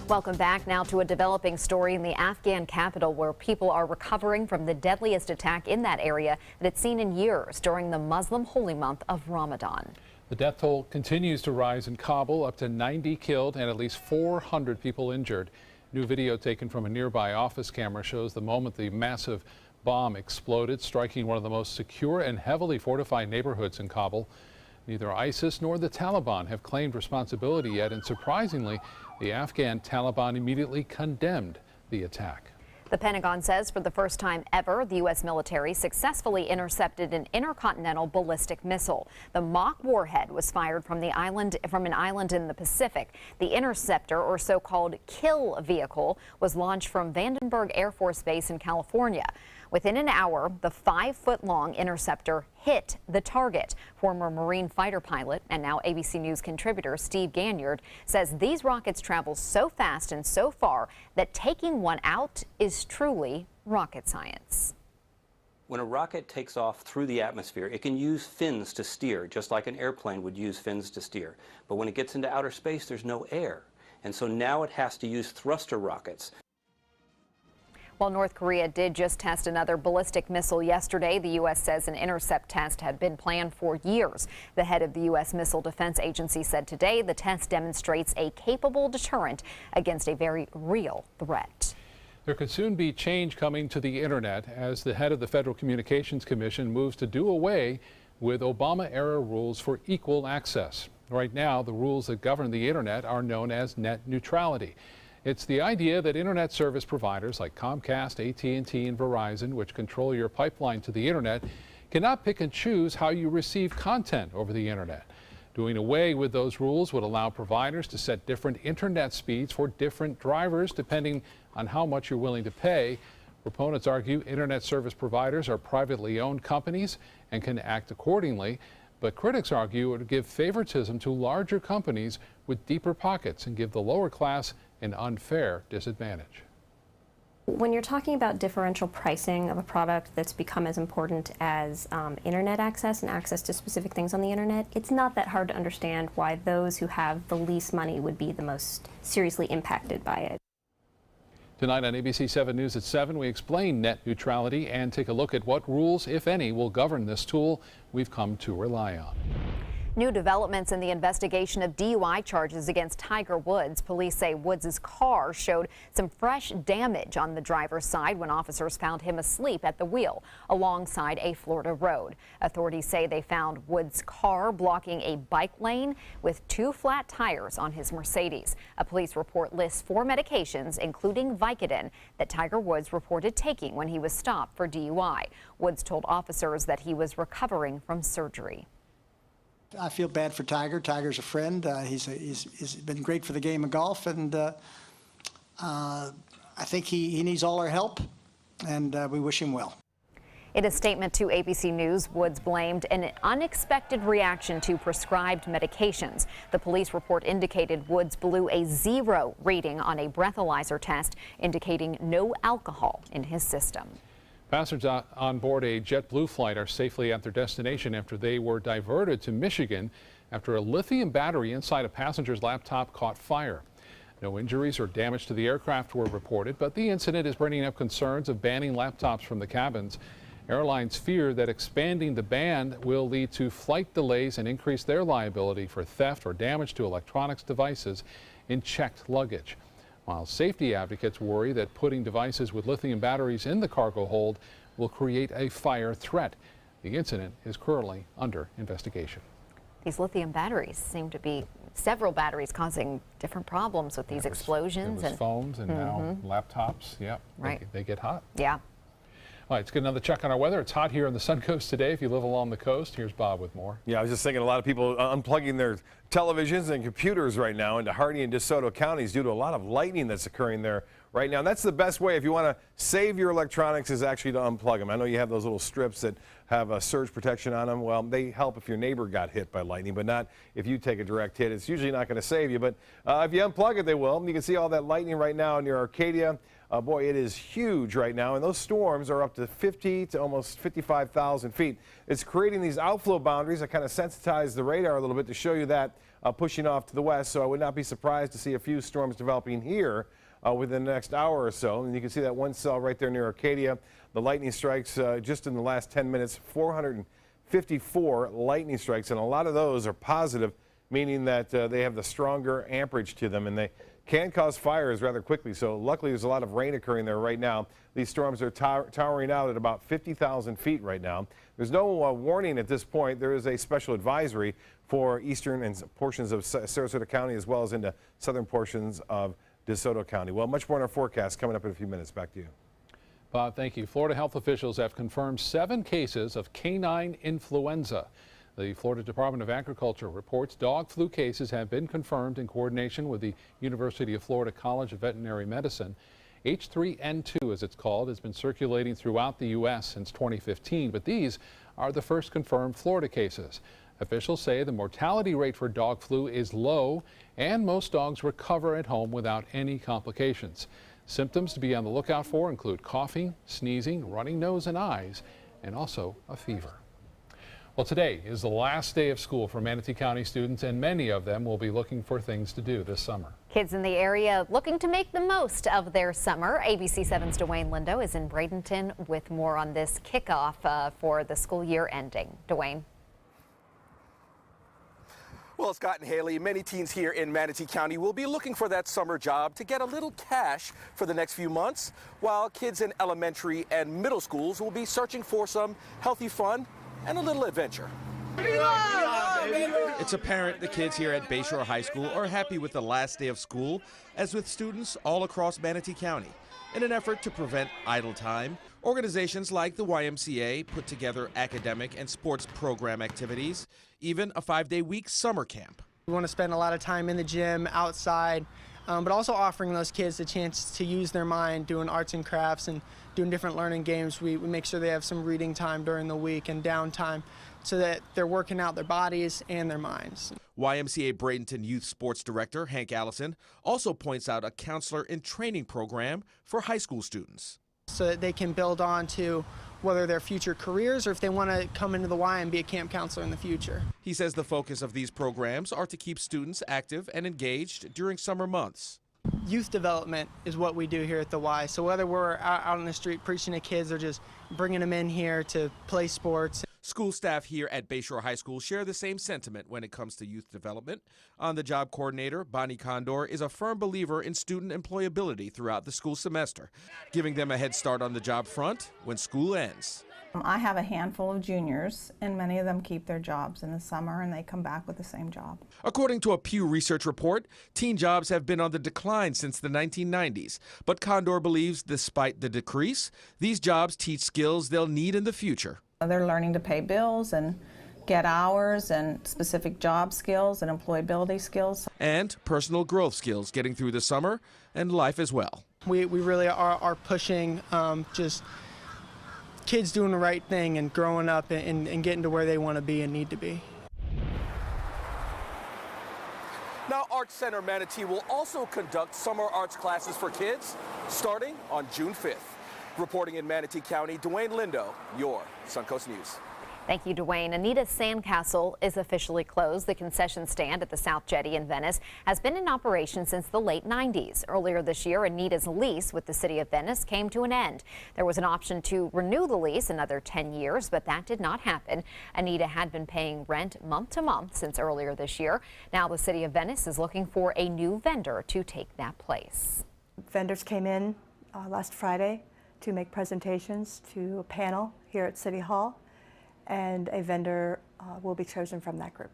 Welcome back now to a developing story in the Afghan capital where people are recovering from the deadliest attack in that area that it's seen in years during the Muslim holy month of Ramadan. The death toll continues to rise in Kabul, up to 90 killed and at least 400 people injured. New video taken from a nearby office camera shows the moment the massive bomb exploded, striking one of the most secure and heavily fortified neighborhoods in Kabul. Neither ISIS nor the Taliban have claimed responsibility yet, and surprisingly, the Afghan Taliban immediately condemned the attack. The Pentagon says for the first time ever, the U.S. military successfully intercepted an intercontinental ballistic missile. The mock warhead was fired from an island in the Pacific. The interceptor, or so-called kill vehicle, was launched from Vandenberg Air Force Base in California. Within an hour, the 5-foot-long interceptor hit the target. Former Marine fighter pilot and now ABC News contributor Steve Ganyard says these rockets travel so fast and so far that taking one out is truly rocket science. When a rocket takes off through the atmosphere, it can use fins to steer, just like an airplane would use fins to steer. But when it gets into outer space, there's no air. And so now it has to use thruster rockets. While North Korea did just test another ballistic missile yesterday, the U.S. says an intercept test had been planned for years. The head of the U.S. Missile Defense Agency said today the test demonstrates a capable deterrent against a very real threat. There could soon be change coming to the internet as the head of the Federal Communications Commission moves to do away with Obama-era rules for equal access. Right now, the rules that govern the internet are known as net neutrality. It's the idea that internet service providers like Comcast, AT&T, and Verizon, which control your pipeline to the internet, cannot pick and choose how you receive content over the internet. Doing away with those rules would allow providers to set different internet speeds for different drivers depending on how much you're willing to pay. Proponents argue internet service providers are privately owned companies and can act accordingly. But critics argue it would give favoritism to larger companies with deeper pockets and give the lower class an unfair disadvantage. When you're talking about differential pricing of a product that's become as important as internet access and access to specific things on the internet, it's not that hard to understand why those who have the least money would be the most seriously impacted by it. Tonight on ABC 7 News at 7, we explain net neutrality and take a look at what rules, if any, will govern this tool we've come to rely on. New developments in the investigation of DUI charges against Tiger Woods. Police say Woods' car showed some fresh damage on the driver's side when officers found him asleep at the wheel alongside a Florida road. Authorities say they found Woods' car blocking a bike lane with 2 flat tires on his Mercedes. A police report lists 4 medications, including Vicodin, that Tiger Woods reported taking when he was stopped for DUI. Woods told officers that he was recovering from surgery. I feel bad for Tiger. Tiger's a friend. He's been great for the game of golf, and I think he needs all our help, and we wish him well. In a statement to ABC News, Woods blamed an unexpected reaction to prescribed medications. The police report indicated Woods blew a 0 reading on a breathalyzer test, indicating no alcohol in his system. Passengers on board a JetBlue flight are safely at their destination after they were diverted to Michigan after a lithium battery inside a passenger's laptop caught fire. No injuries or damage to the aircraft were reported, but the incident is bringing up concerns of banning laptops from the cabins. Airlines fear that expanding the ban will lead to flight delays and increase their liability for theft or damage to electronics devices in checked luggage. While safety advocates worry that putting devices with lithium batteries in the cargo hold will create a fire threat. The incident is currently under investigation. These lithium batteries seem to be several batteries causing different problems with these explosions. And phones and now laptops. Yeah, right. They get hot. Yeah. All right, let's get another check on our weather. It's hot here on the Suncoast today. If you live along the coast, here's Bob with more. Yeah, I was just thinking a lot of people unplugging their televisions and computers right now into Hardee and DeSoto counties due to a lot of lightning that's occurring there right now. And that's the best way if you want to save your electronics is actually to unplug them. I know you have those little strips that have a surge protection on them. Well, they help if your neighbor got hit by lightning, but not if you take a direct hit. It's usually not going to save you, but if you unplug it, they will. You can see all that lightning right now near Arcadia. Boy, it is huge right now, and those storms are up to 50 to almost 55,000 feet. It's creating these outflow boundaries that kind of sensitize the radar a little bit to show you that pushing off to the west, so I would not be surprised to see a few storms developing here within the next hour or so. And you can see that one cell right there near Arcadia. The lightning strikes just in the last 10 minutes, 454 lightning strikes, and a lot of those are positive, meaning that they have the stronger amperage to them, and they can cause fires rather quickly. So luckily there's a lot of rain occurring there right now. These storms are towering out at about 50,000 feet right now. There's no warning at this point. There is a special advisory for eastern and portions of Sarasota County, as well as into southern portions of DeSoto County. Well, much more in our forecast coming up in a few minutes. Back to you. Bob, thank you. Florida health officials have confirmed 7 cases of canine influenza. The Florida Department of Agriculture reports dog flu cases have been confirmed in coordination with the University of Florida College of Veterinary Medicine. H3N2, as it's called, has been circulating throughout the U.S. since 2015, but these are the first confirmed Florida cases. Officials say the mortality rate for dog flu is low, and most dogs recover at home without any complications. Symptoms to be on the lookout for include coughing, sneezing, running nose and eyes, and also a fever. Well, today is the last day of school for Manatee County students, and many of them will be looking for things to do this summer. Kids in the area looking to make the most of their summer. ABC 7's Dwayne Lindo is in Bradenton with more on this kickoff for the school year ending. Dwayne. Well, Scott and Haley, many teens here in Manatee County will be looking for that summer job to get a little cash for the next few months, while kids in elementary and middle schools will be searching for some healthy fun and a little adventure. It's apparent the kids here at Bayshore High School are happy with the last day of school, as with students all across Manatee County. In an effort to prevent idle time, organizations like the YMCA put together academic and sports program activities, even a 5-day week summer camp. We want to spend a lot of time in the gym, outside, but also offering those kids a chance to use their mind, doing arts and crafts and doing different learning games. We make sure they have some reading time during the week and downtime so that they're working out their bodies and their minds. YMCA Bradenton Youth Sports Director Hank Allison also points out a counselor in training program for high school students, so that they can build on to whether their future careers or if they want to come into the Y and be a camp counselor in the future. He says the focus of these programs are to keep students active and engaged during summer months. Youth development is what we do here at the Y. So whether we're out on the street preaching to kids or just bringing them in here to play sports. School staff here at Bayshore High School share the same sentiment when it comes to youth development. On-the-job coordinator Bonnie Condor is a firm believer in student employability throughout the school semester, giving them a head start on the job front when school ends. I have a handful of juniors, and many of them keep their jobs in the summer, and they come back with the same job. According to a Pew Research report, teen jobs have been on the decline since the 1990s. But Condor believes despite the decrease, these jobs teach skills they'll need in the future. They're learning to pay bills and get hours and specific job skills and employability skills. And personal growth skills getting through the summer and life as well. We really are pushing just kids doing the right thing and growing up and getting to where they want to be and need to be. Now, Arts Center Manatee will also conduct summer arts classes for kids starting on June 5th. Reporting in Manatee County, Dwayne Lindo, your Suncoast News. Thank you, Dwayne. Anita's Sandcastle is officially closed. The concession stand at the South Jetty in Venice has been in operation since the late 90s. Earlier this year, Anita's lease with the city of Venice came to an end. There was an option to renew the lease another 10 years, but that did not happen. Anita had been paying rent month to month since earlier this year. Now the city of Venice is looking for a new vendor to take that place. Vendors came in last Friday to make presentations to a panel here at City Hall, and a vendor will be chosen from that group.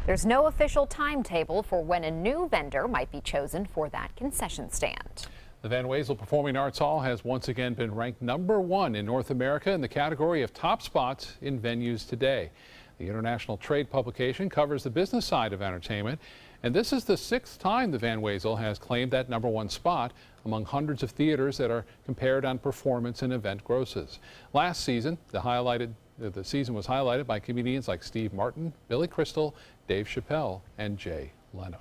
There's no official timetable for when a new vendor might be chosen for that concession stand. The Van Wezel Performing Arts Hall has once again been ranked #1 in North America in the category of top spots in venues today. The international trade publication covers the business side of entertainment, and this is the 6th time the Van Wezel has claimed that #1 spot among hundreds of theaters that are compared on performance and event grosses. Last season, the season was highlighted by comedians like Steve Martin, Billy Crystal, Dave Chappelle, and Jay Leno.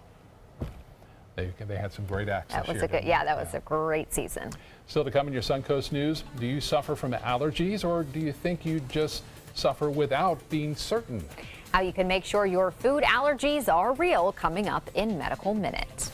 They had some great acts That this was year. that was a great season. Still to come in your Suncoast News, do you suffer from allergies, or do you think you just suffer without being certain? How you can make sure your food allergies are real, coming up in Medical Minute.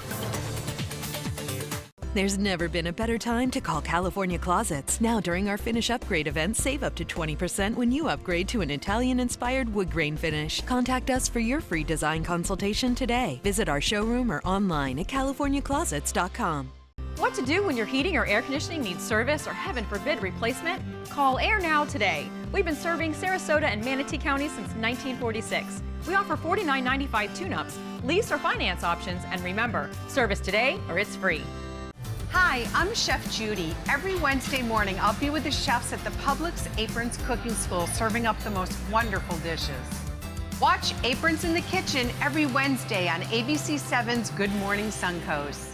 There's never been a better time to call California Closets. Now during our Finish Upgrade event, save up to 20% when you upgrade to an Italian-inspired wood grain finish. Contact us for your free design consultation today. Visit our showroom or online at californiaclosets.com. What to do when your heating or air conditioning needs service or, heaven forbid, replacement? Call Air Now today. We've been serving Sarasota and Manatee County since 1946. We offer $49.95 tune-ups, lease or finance options, and remember, service today or it's free. Hi, I'm Chef Judy. Every Wednesday morning, I'll be with the chefs at the Publix Aprons Cooking School serving up the most wonderful dishes. Watch Aprons in the Kitchen every Wednesday on ABC7's Good Morning Suncoast.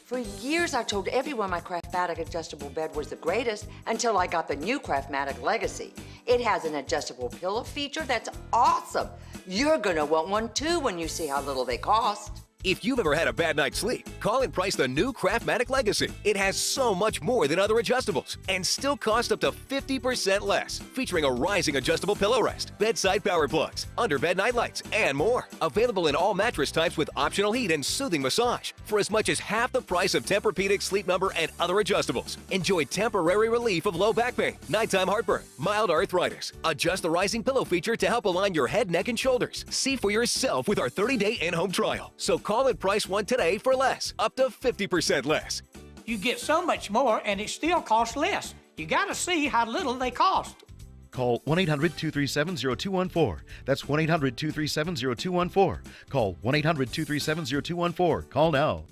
For years, I told everyone my Craftmatic adjustable bed was the greatest until I got the new Craftmatic Legacy. It has an adjustable pillow feature that's awesome. You're gonna want one too when you see how little they cost. If you've ever had a bad night's sleep, call and price the new Craftmatic Legacy. It has so much more than other adjustables and still costs up to 50% less. Featuring a rising adjustable pillow rest, bedside power plugs, underbed night lights, and more. Available in all mattress types with optional heat and soothing massage for as much as half the price of Tempur-Pedic, Sleep Number, and other adjustables. Enjoy temporary relief of low back pain, nighttime heartburn, mild arthritis. Adjust the rising pillow feature to help align your head, neck, and shoulders. See for yourself with our 30-day in-home trial. So call and price one today for less, up to 50% less. You get so much more and it still costs less. You gotta see how little they cost. Call 1-800-237-0214. That's 1-800-237-0214. Call 1-800-237-0214. Call now.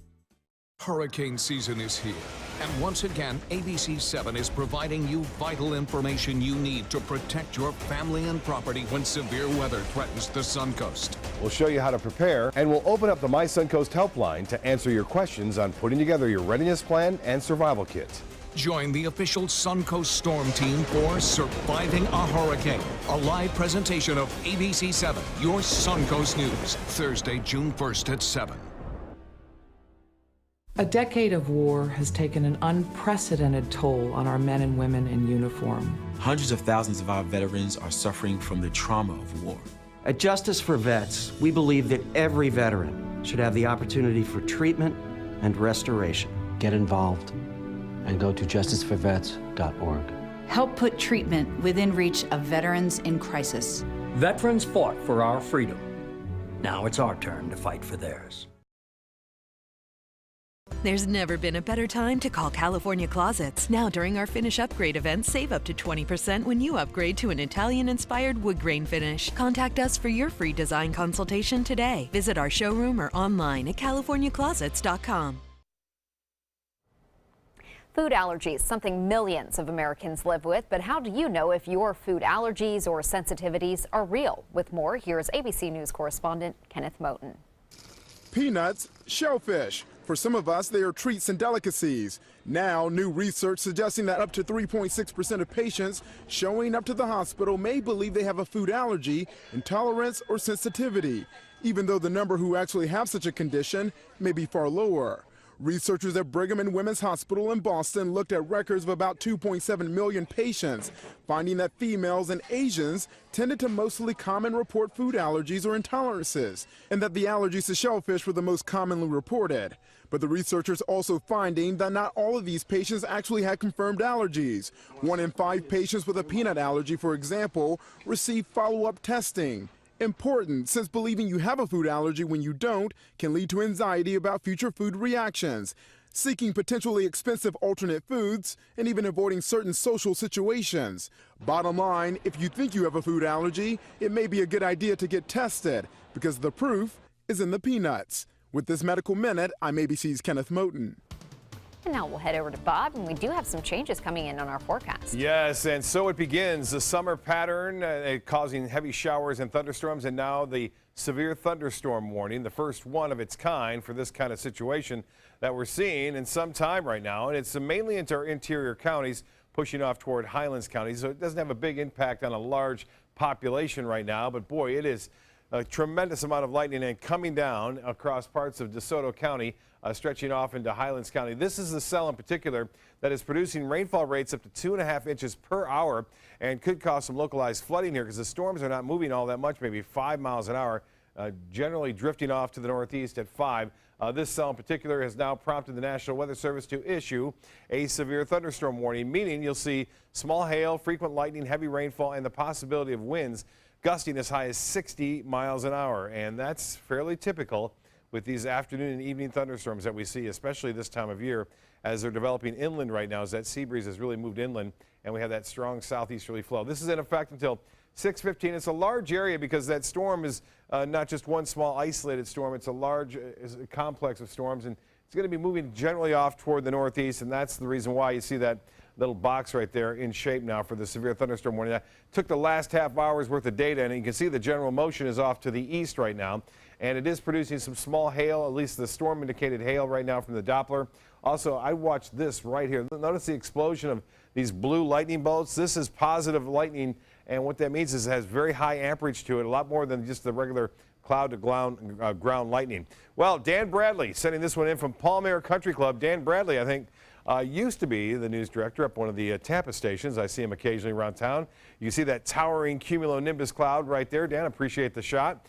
Hurricane season is here, and once again, ABC7 is providing you vital information you need to protect your family and property when severe weather threatens the Suncoast. We'll show you how to prepare, and we'll open up the My Suncoast helpline to answer your questions on putting together your readiness plan and survival kit. Join the official Suncoast Storm Team for Surviving a Hurricane, a live presentation of ABC7, your Suncoast News, Thursday, June 1st at 7. A decade of war has taken an unprecedented toll on our men and women in uniform. Hundreds of thousands of our veterans are suffering from the trauma of war. At Justice for Vets, we believe that every veteran should have the opportunity for treatment and restoration. Get involved and go to justiceforvets.org. Help put treatment within reach of veterans in crisis. Veterans fought for our freedom. Now it's our turn to fight for theirs. There's never been a better time to call California Closets. Now during our Finish Upgrade event, save up to 20% when you upgrade to an Italian-inspired wood grain finish. Contact us for your free design consultation today. Visit our showroom or online at californiaclosets.com. Food allergies, something millions of Americans live with, but how do you know if your food allergies or sensitivities are real? With more, here's ABC News correspondent Kenneth Moten. Peanuts, shellfish. For some of us, they are treats and delicacies. Now, new research suggesting that up to 3.6% of patients showing up to the hospital may believe they have a food allergy, intolerance, or sensitivity, even though the number who actually have such a condition may be far lower. Researchers at Brigham and Women's Hospital in Boston looked at records of about 2.7 million patients, finding that females and Asians tended to mostly common report food allergies or intolerances, and that the allergies to shellfish were the most commonly reported. But the researchers also finding that not all of these patients actually had confirmed allergies. 1 in 5 patients with a peanut allergy, for example, received follow-up testing. Important, since believing you have a food allergy when you don't can lead to anxiety about future food reactions, seeking potentially expensive alternate foods, and even avoiding certain social situations. Bottom line, if you think you have a food allergy, it may be a good idea to get tested, because the proof is in the peanuts. With this Medical Minute, I'm ABC's Kenneth Moten. And now we'll head over to Bob, and we do have some changes coming in on our forecast. Yes, and so it begins. The summer pattern causing heavy showers and thunderstorms, and now the severe thunderstorm warning, the first one of its kind for this kind of situation that we're seeing in some time right now. And it's mainly into our interior counties, pushing off toward Highlands County, so it doesn't have a big impact on a large population right now. But boy, it is A tremendous amount of lightning and coming down across parts of DeSoto County, stretching off into Highlands County. This is the cell in particular that is producing rainfall rates up to 2.5 inches per hour and could cause some localized flooding here because the storms are not moving all that much, maybe 5 miles an hour, generally drifting off to the northeast at 5. This cell in particular has now prompted the National Weather Service to issue a severe thunderstorm warning, meaning you'll see small hail, frequent lightning, heavy rainfall, and the possibility of winds gusting as high as 60 miles an hour. And that's fairly typical with these afternoon and evening thunderstorms that we see, especially this time of year as they're developing inland right now, as that sea breeze has really moved inland and we have that strong southeasterly flow. This is in effect until 6:15. It's a large area because that storm is not just one small isolated storm. It's a large complex of storms, and it's going to be moving generally off toward the northeast, and that's the reason why you see that little box right there in shape now for the severe thunderstorm warning. I took the last half hour's worth of data, and you can see the general motion is off to the east right now, and it is producing some small hail, at least the storm indicated hail right now from the Doppler. Also, I watched this right here. Notice the explosion of these blue lightning bolts. This is positive lightning, and what that means is it has very high amperage to it, a lot more than just the regular cloud to ground lightning. Well, Dan Bradley sending this one in from Palm Air Country Club. Dan Bradley, I think, used to be the news director up one of the Tampa stations. I see him occasionally around town. You see that towering cumulonimbus cloud right there. Dan, appreciate the shot.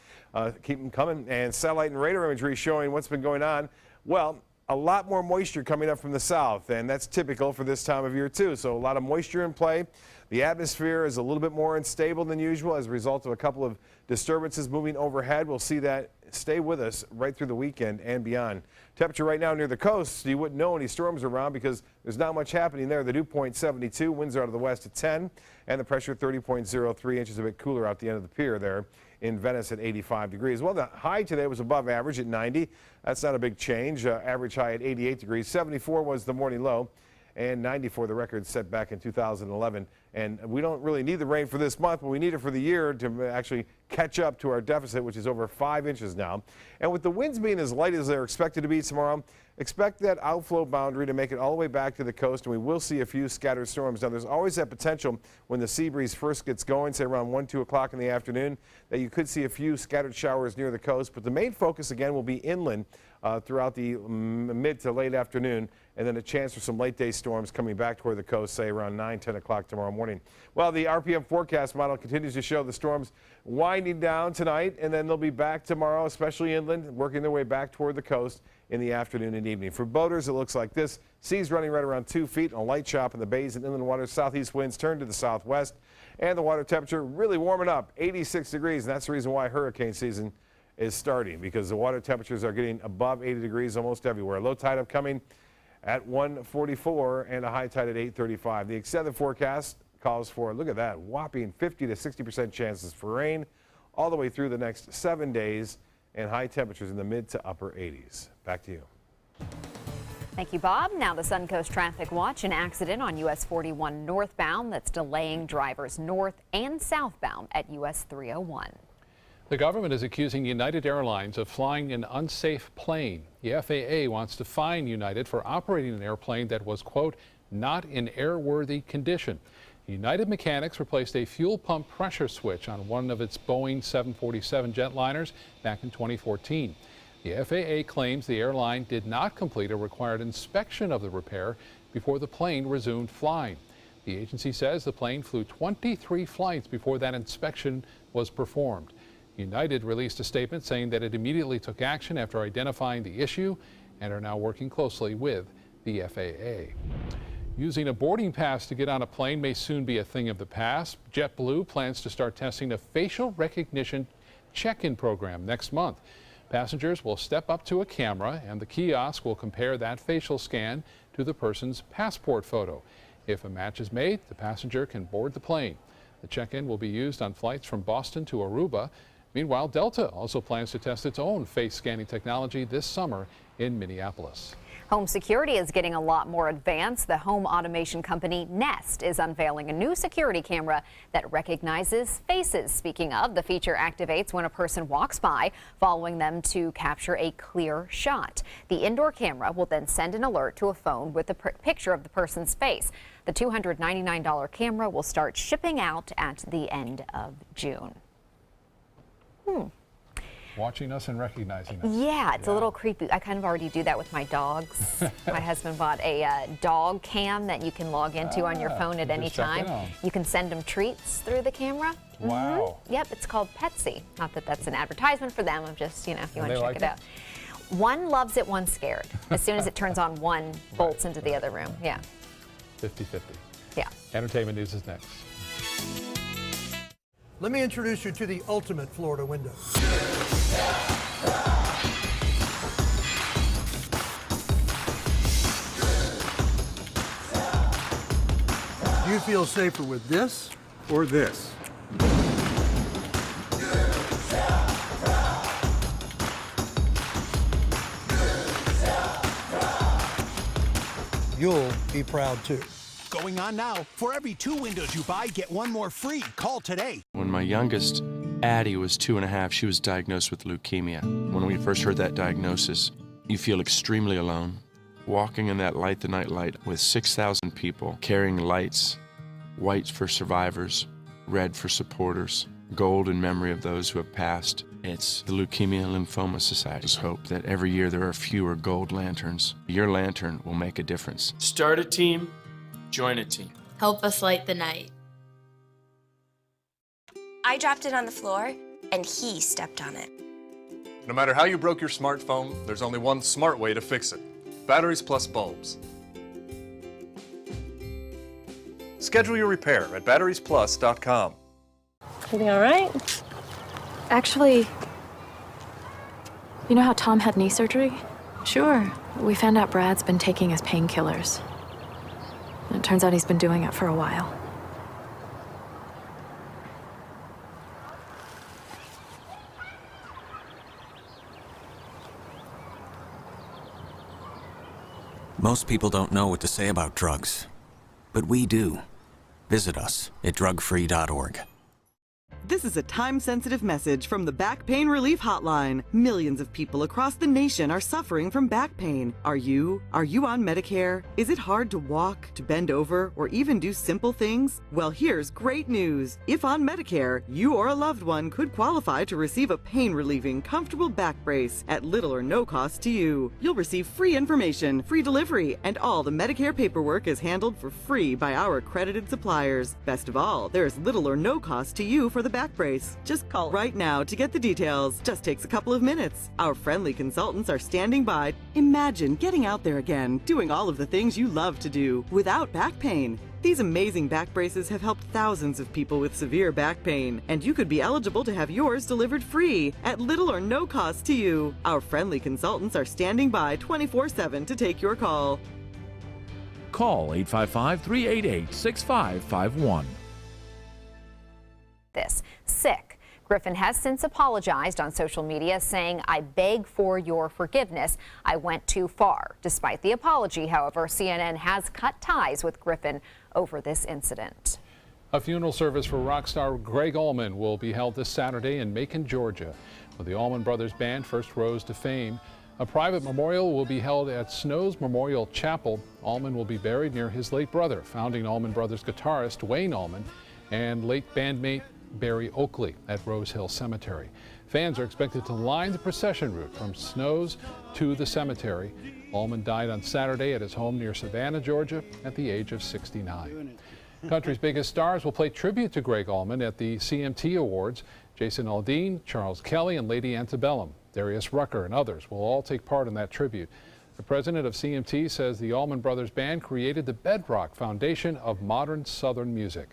Keep them coming. And satellite and radar imagery showing what's been going on. Well, a lot more moisture coming up from the south, and that's typical for this time of year too. So a lot of moisture in play. The atmosphere is a little bit more unstable than usual as a result of a couple of disturbances moving overhead. We'll see that stay with us right through the weekend and beyond. Temperature right now near the coast, you wouldn't know any storms around because there's not much happening there. The dew point 72, winds out of the west at 10, and the pressure 30.03 inches, a bit cooler out the end of the pier there in Venice at 85 degrees. Well, the high today was above average at 90. That's not a big change. Average high at 88 degrees. 74 was the morning low, and 94 the record set back in 2011. And we don't really need the rain for this month, but we need it for the year to actually catch up to our deficit, which is over 5 inches now. And with the winds being as light as they're expected to be tomorrow, expect that outflow boundary to make it all the way back to the coast, and we will see a few scattered storms. Now, there's always that potential when the sea breeze first gets going, say around 1, 2 o'clock in the afternoon, that you could see a few scattered showers near the coast. But the main focus, again, will be inland throughout the mid to late afternoon, and then a chance for some late day storms coming back toward the coast, say around 9, 10 o'clock tomorrow morning. Well, the RPM forecast model continues to show the storms winding down tonight, and then they'll be back tomorrow, especially inland, working their way back toward the coast in the afternoon and evening. For boaters, it looks like this. Seas running right around 2 feet, a light chop in the bays and inland waters. Southeast winds turn to the southwest, and the water temperature really warming up, 86 degrees, and that's the reason why hurricane season is starting, because the water temperatures are getting above 80 degrees almost everywhere. Low tide upcoming at 1:44 and a high tide at 8:35. The extended forecast calls for, look at that, whopping 50 to 60% chances for rain all the way through the next 7 days, and high temperatures in the mid to upper 80s. Back to you. Thank you, Bob. Now the Suncoast Traffic Watch. An accident on US 41 northbound that's delaying drivers north and southbound at US 301. The government is accusing United Airlines of flying an unsafe plane. The FAA wants to fine United for operating an airplane that was, quote, not in airworthy condition. United mechanics replaced a fuel pump pressure switch on one of its Boeing 747 jetliners back in 2014. The FAA claims the airline did not complete a required inspection of the repair before the plane resumed flying. The agency says the plane flew 23 flights before that inspection was performed. United released a statement saying that it immediately took action after identifying the issue and are now working closely with the FAA. Using a boarding pass to get on a plane may soon be a thing of the past. JetBlue plans to start testing a facial recognition check-in program next month. Passengers will step up to a camera and the kiosk will compare that facial scan to the person's passport photo. If a match is made, the passenger can board the plane. The check-in will be used on flights from Boston to Aruba. Meanwhile, Delta also plans to test its own face scanning technology this summer in Minneapolis. Home security is getting a lot more advanced. The home automation company Nest is unveiling a new security camera that recognizes faces. Speaking of, the feature activates when a person walks by, following them to capture a clear shot. The indoor camera will then send an alert to a phone with a picture of the person's face. The $299 camera will start shipping out at the end of June. Watching us and recognizing us. Yeah, it's a little creepy. I kind of already do that with my dogs. My husband bought a dog cam that you can log into on your phone at any time. You can send them treats through the camera. Wow. Yep, it's called Petsy. Not that that's an advertisement for them. I'm just, if you want to check it out. One loves it, one's scared. As soon as it turns on, one bolts into the other room. Yeah. 50-50. Yeah. Entertainment news is next. Let me introduce you to the ultimate Florida window. Do you feel safer with this or this? You'll be proud too. Going on now. For every 2 windows you buy, get 1 more free. Call today. When my youngest, Addie, was 2.5, she was diagnosed with leukemia. When we first heard that diagnosis, you feel extremely alone. Walking in that Light the Night light with 6,000 people carrying lights, white for survivors, red for supporters, gold in memory of those who have passed. It's the Leukemia and Lymphoma Society's hope that every year there are fewer gold lanterns. Your lantern will make a difference. Start a team. Join a team. Help us light the night. I dropped it on the floor, and he stepped on it. No matter how you broke your smartphone, there's only one smart way to fix it. Batteries plus bulbs. Schedule your repair at batteriesplus.com. Everything all right? Actually, you know how Tom had knee surgery? Sure. We found out Brad's been taking his painkillers. And it turns out he's been doing it for a while. Most people don't know what to say about drugs, but we do. Visit us at drugfree.org. This is a time-sensitive message from the Back Pain Relief Hotline. Millions of people across the nation are suffering from back pain. Are you? Are you on Medicare? Is it hard to walk, to bend over, or even do simple things? Well, here's great news. If on Medicare, you or a loved one could qualify to receive a pain-relieving, comfortable back brace at little or no cost to you. You'll receive free information, free delivery, and all the Medicare paperwork is handled for free by our accredited suppliers. Best of all, there is little or no cost to you for the back brace. Just call right now to get the details. Just takes a couple of minutes. Our friendly consultants are standing by. Imagine getting out there again, doing all of the things you love to do without back pain. These amazing back braces have helped thousands of people with severe back pain, and you could be eligible to have yours delivered free at little or no cost to you. Our friendly consultants are standing by 24/7 to take your call. Call 855-388-6551. This sick. Griffin has since apologized on social media, saying, "I beg for your forgiveness. I went too far." Despite the apology, however, CNN has cut ties with Griffin over this incident. A funeral service for rock star Gregg Allman will be held this Saturday in Macon, Georgia, where the Allman Brothers Band first rose to fame. A private memorial will be held at Snow's Memorial Chapel. Allman will be buried near his late brother, founding Allman Brothers guitarist Wayne Allman, and late bandmate Barry Oakley at Rose Hill Cemetery. Fans are expected to line the procession route from Snow's to the cemetery. Allman died on Saturday at his home near Savannah, Georgia, at the age of 69. Country's biggest stars will play tribute to Gregg Allman at the CMT Awards. Jason Aldean, Charles Kelly, and Lady Antebellum, Darius Rucker, and others will all take part in that tribute. The president of CMT says the Allman Brothers Band created the bedrock foundation of modern Southern music.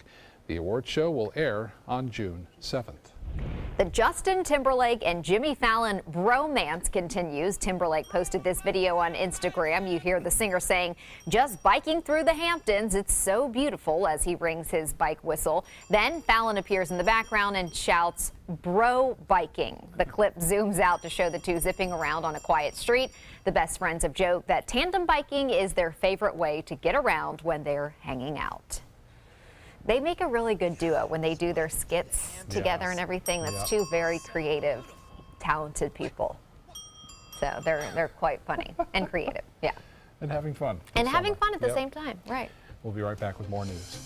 The awards show will air on June 7th. The Justin Timberlake and Jimmy Fallon bromance continues. Timberlake posted this video on Instagram. You hear the singer saying, "Just biking through the Hamptons. It's so beautiful," as he rings his bike whistle. Then Fallon appears in the background and shouts, "Bro biking." The clip zooms out to show the two zipping around on a quiet street. The best friends have joked that tandem biking is their favorite way to get around when they're hanging out. They make a really good duo when they do their skits together and everything. That's two very creative, talented people. So they're quite funny and creative. Yeah. And having fun. And having fun at the same time. Right. We'll be right back with more news.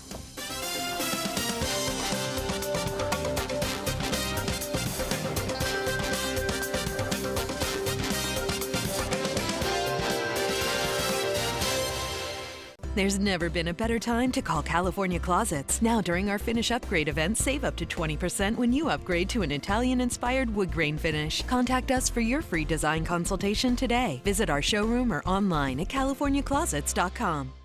There's never been a better time to call California Closets. Now during our finish upgrade event, save up to 20% when you upgrade to an Italian-inspired wood grain finish. Contact us for your free design consultation today. Visit our showroom or online at californiaclosets.com.